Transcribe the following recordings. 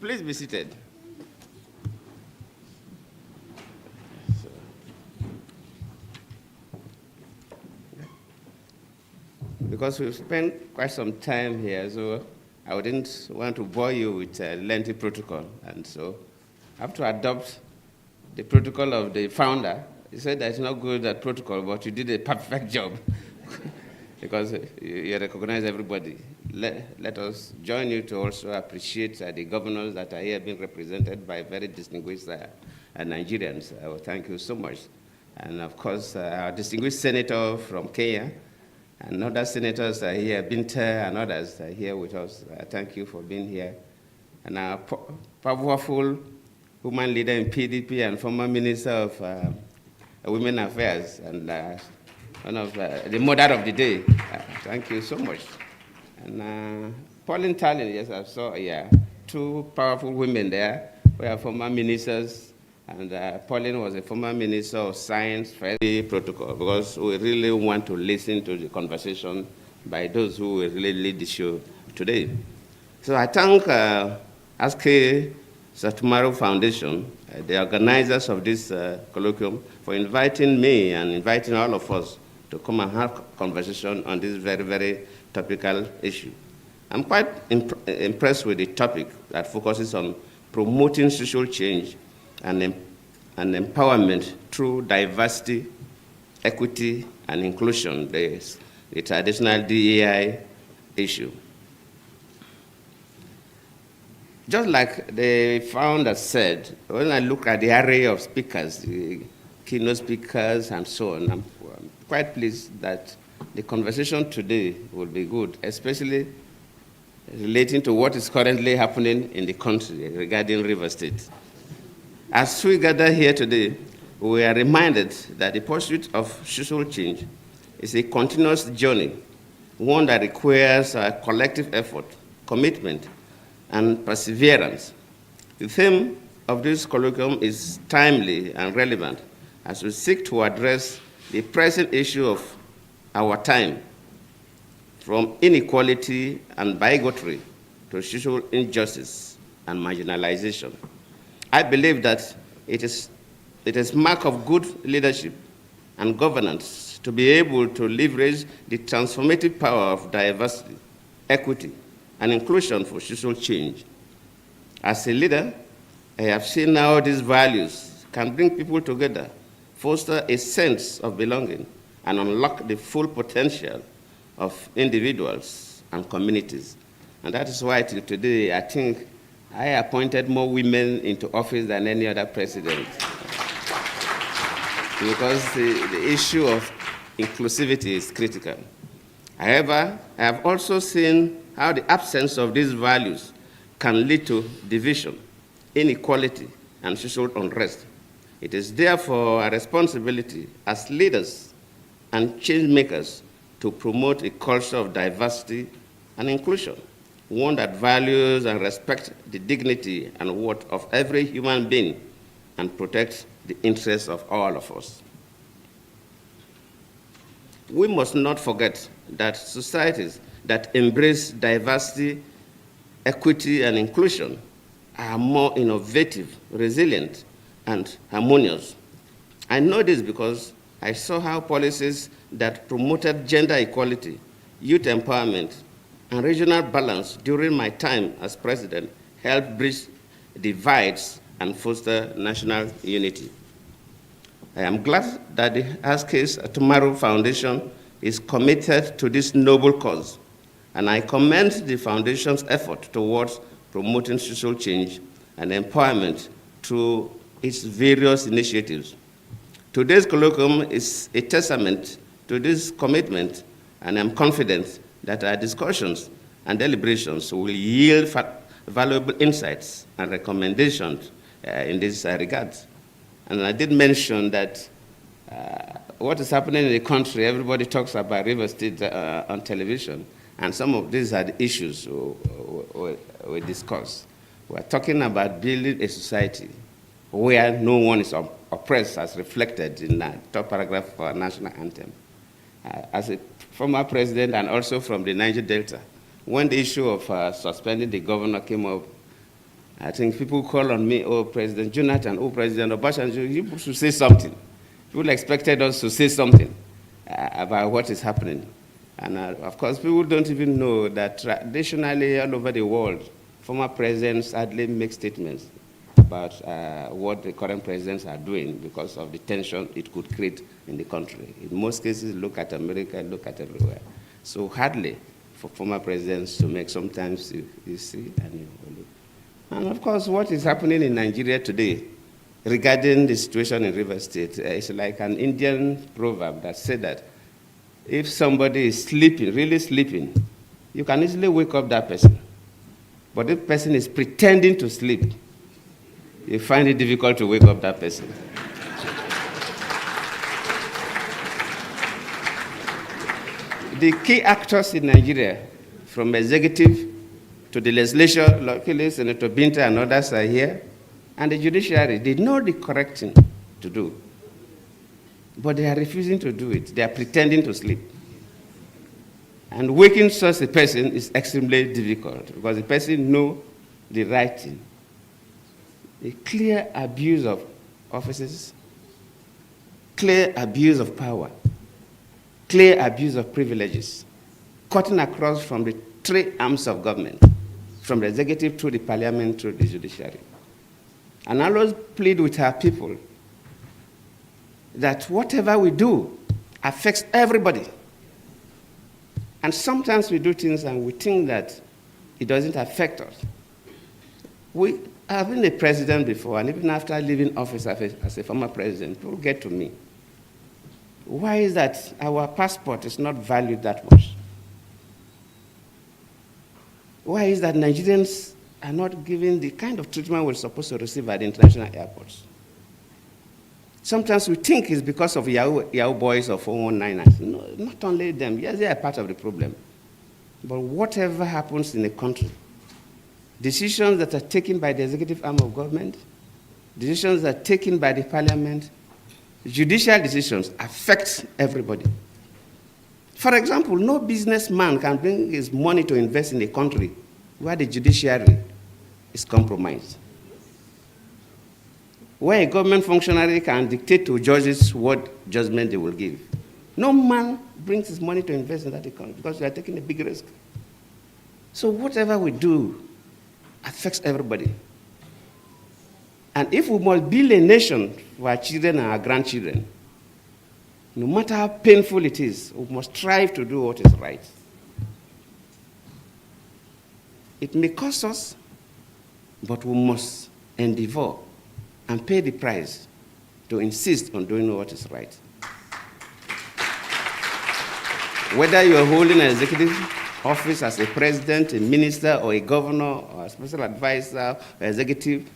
Please be seated. Because we've spent quite some time here, so I wouldn't want to bore you with a lengthy protocol. And so I have to adopt the protocol of the founder. He said that it's not good at protocol, but you did a perfect job because you recognize everybody. Let us join you to also appreciate the governors that are here being represented by very distinguished Nigerians. Thank you so much. And of course, our distinguished senator from Kenya, and other senators are here, Binta and others are here with us. Thank you for being here. And our powerful woman leader in PDP and former Minister of Women Affairs, and one of the mother of the day. Thank you so much. And Pauline Tallinn, yes, I saw, yeah, two powerful women there. We are former ministers. And Pauline was a former Minister of Science, very protocol, because we really want to listen to the conversation by those who will really lead the show today. So I thank ASK Tomorrow Foundation, the organizers of this colloquium, for inviting me and inviting all of us to come and have a conversation on this very, very topical issue. I'm quite impressed with the topic that focuses on promoting social change and empowerment through diversity, equity, and inclusion, the traditional DEI issue. Just like the founder said, when I look at the array of speakers, the keynote speakers and so on, I'm quite pleased that the conversation today will be good, especially relating to what is currently happening in the country regarding Rivers State. As we gather here today, we are reminded that the pursuit of social change is a continuous journey, one that requires a collective effort, commitment, and perseverance. The theme of this colloquium is timely and relevant as we seek to address the present issue of our time, from inequality and bigotry to social injustice and marginalization. I believe that it is mark of good leadership and governance to be able to leverage the transformative power of diversity, equity, and inclusion for social change. As a leader, I have seen how these values can bring people together, foster a sense of belonging, and unlock the full potential of individuals and communities. And that is why till today, I think I appointed more women into office than any other president. Because the issue of inclusivity is critical. However, I have also seen how the absence of these values can lead to division, inequality, and social unrest. It is therefore our responsibility as leaders and change makers to promote a culture of diversity and inclusion, one that values and respects the dignity and worth of every human being and protects the interests of all of us. We must not forget that societies that embrace diversity, equity, and inclusion are more innovative, resilient, and harmonious. I know this because I saw how policies that promoted gender equality, youth empowerment, and regional balance during my time as president helped bridge divides and foster national unity. I am glad that the ASK Tomorrow Foundation is committed to this noble cause, and I commend the foundation's effort towards promoting social change and empowerment through its various initiatives. Today's colloquium is a testament to this commitment, and I'm confident that our discussions and deliberations will yield valuable insights and recommendations in this regard. And I did mention that what is happening in the country, everybody talks about Rivers State on television, and some of these are the issues we discuss. We're talking about building a society where no one is oppressed, as reflected in the top paragraph of our national anthem. As a former president and also from the Niger Delta, when the issue of suspending the governor came up, I think people call on me, oh, President Jonathan, oh, President Obasanjo, you should say something. People expected us to say something about what is happening. And of course, people don't even know that traditionally all over the world, former presidents hardly make statements about what the current presidents are doing because of the tension it could create in the country. In most cases, look at America, look at everywhere. So hardly for former presidents to make, sometimes you see and you believe. And of course, what is happening in Nigeria today regarding the situation in Rivers State is like an Indian proverb that said that if somebody is sleeping, really sleeping, you can easily wake up that person. But if the person is pretending to sleep, you find it difficult to wake up that person. The key actors in Nigeria, from executive to the legislature, luckily Senator Binta and others are here, and the judiciary, they know the correct thing to do. But they are refusing to do it. They are pretending to sleep. And waking such a person is extremely difficult because the person knows the right thing. A clear abuse of offices, clear abuse of power, clear abuse of privileges, cutting across from the three arms of government, from the executive to the parliament to the judiciary. And I always plead with our people that whatever we do affects everybody. And sometimes we do things and we think that it doesn't affect us. I've been a president before, and even after leaving office as a former president, people get to me. Why is that our passport is not valued that much? Why is that Nigerians are not given the kind of treatment we're supposed to receive at the international airports? Sometimes we think it's because of Yahoo boys or 419ers. No, not only them. Yes, they are part of the problem. But whatever happens in a country, decisions that are taken by the executive arm of government, decisions that are taken by the parliament, judicial decisions affect everybody. For example, no businessman can bring his money to invest in a country where the judiciary is compromised, where a government functionary can dictate to judges what judgment they will give. No man brings his money to invest in that economy because we are taking a big risk. So whatever we do affects everybody. And if we must build a nation for our children and our grandchildren, no matter how painful it is, we must strive to do what is right. It may cost us, but we must endeavor and pay the price to insist on doing what is right. Whether you are holding an executive office as a president, a minister, or a governor, or a special advisor, or executive,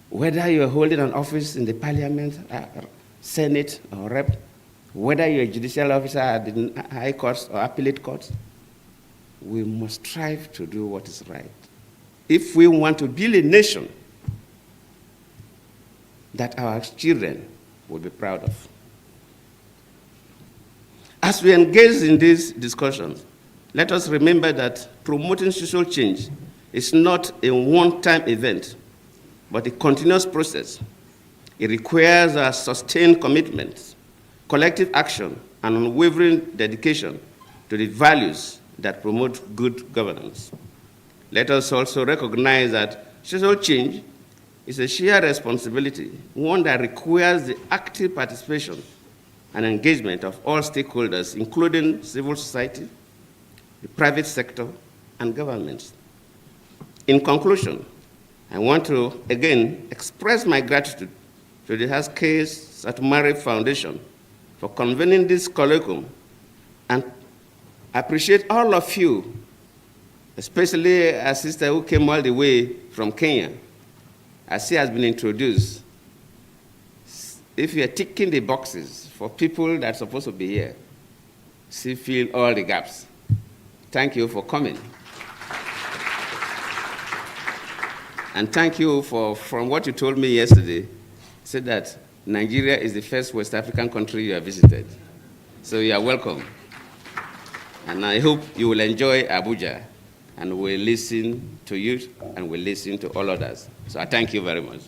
whether you are holding an office in the parliament, senate, or rep, whether you're a judicial officer at the high courts or appellate courts, we must strive to do what is right. If we want to build a nation that our children will be proud of. As we engage in these discussions, let us remember that promoting social change is not a one-time event, but a continuous process. It requires a sustained commitment, collective action, and unwavering dedication to the values that promote good governance. Let us also recognize that social change is a shared responsibility, one that requires the active participation and engagement of all stakeholders, including civil society, the private sector, and governments. In conclusion, I want to again express my gratitude to the Haskell Satumari Foundation for convening this colloquium, and I appreciate all of you, especially a sister who came all the way from Kenya, as she has been introduced. If you are ticking the boxes for people that are supposed to be here, she fill all the gaps. Thank you for coming. And thank you from what you told me yesterday, said that Nigeria is the first West African country you have visited. So you are welcome. And I hope you will enjoy Abuja and we listen to you, and we listen to all others. So I thank you very much.